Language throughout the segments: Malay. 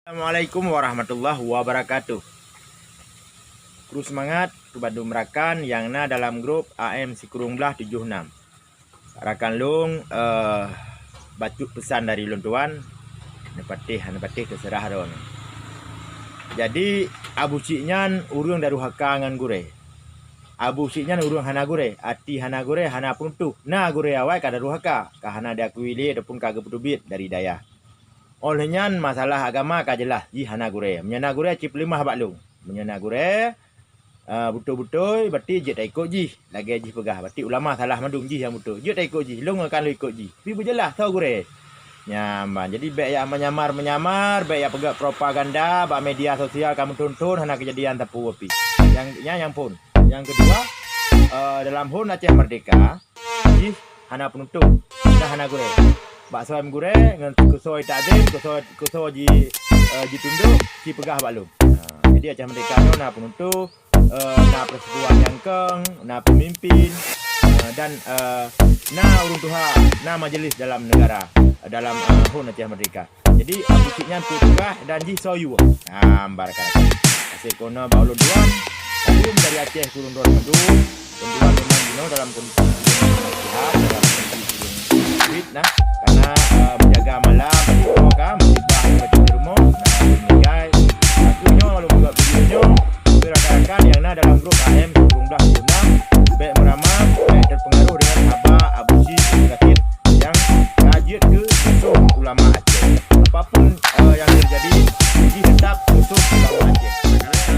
Assalamualaikum warahmatullahi wabarakatuh. Kru semangat kepada merakan yang na dalam grup AM Sikurung Belah 76. Rakan lung batu pesan dari lun tuan nepatih terserah don. Jadi abu ciknyan urung daru haka ngan gure. Abu ciknyan urung hana gure, ati hana gure hana pun tu. Na gure awai kada ruhaka, ka hana dia kuili ataupun kagak pedubit dari daya. Olehnya masalah agama ka jelas ji hana gure. Menyana gure cip limah baklung. Menyana gure betul-betul berarti je tak ikut ji. Lagi ji pegah. Berarti ulama salah madung ji yang betul. Je tak ikut ji. Lung akan lu ikut ji. Tapi berjelas tahu gure. Nyaman. Jadi baik yang menyamar, baik yang pegak propaganda, baik media sosial kamu tonton hana kejadian tapu wapi. Yang pun. Yang kedua, dalam HUN Aceh Merdeka, ji hana penuntut. Hana gure. Bakso ayam gure dengan kusoi takdim, kusoi ji tunduk, ji pegah baklung. Jadi Aceh Merdeka tu na penentu, na persekutuan yang keng, na pemimpin dan na urung tuha, na majlis dalam negara, dalam HUN Aceh Merdeka. Jadi musiknya pegah dan ji soyu. Ambar karakan. Asyik kono baulun duan, sebelum dari Aceh turun duan madun, tuan memang dino dalam kondisi sehat, dalam kondisi fit nah. Karena menjaga malam program musibah di rumah meninggal akunya lalu buat videonya rakan-rakan yang ada dalam grup AM Sikurung Belah 76 baik meramah baik terpengaruh dengan habak abusi sakit yang kajian ke musuh ulama Aceh. Apapun yang terjadi jadi tetap musuh ulama Aceh.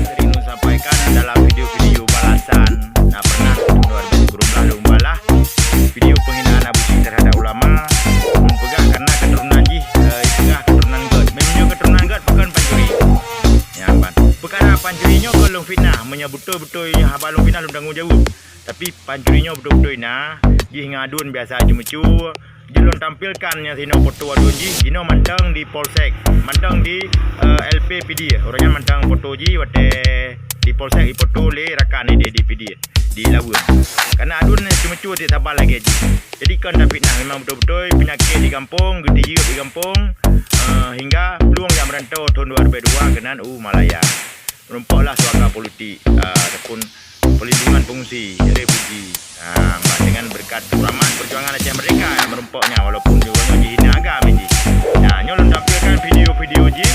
Sering sampaikan dalam video-video balasan pernah luar biasa Sikurung Belah lumbalah video penghinaan abusi terhadap ulama karena keturunan ji keturunan God. Memangnya keturunan God bukan pancuri. Ya ban. Perkara pancurinya kalau fitnah betul-betul habalung fitnah lum tanggung jawab. Tapi pancurinya betul-betul nah ji ngadun biasa cuma-cu. Jelon tampilkannya sino foto adun ji, sino mantang di polsek, mantang di LPPD. Orangnya mantang foto ji wate di polsek di foto le rakan di PD di Labuan. Karena adun cuma-cu tak sabar lagi ji. Jadi kan tak fitnah memang betul-betul penyakit di kampung, gede di kampung hingga peluang yang merantau tahun 2002 kenan Malaya. Merompoklah suaka politik ataupun pelindungan pengungsi, refugi. Dengan berkat rahmat perjuangan Aceh Merdeka yang merompoknya walaupun juga dihina agama ji. Nyolong tampilkan video-video ji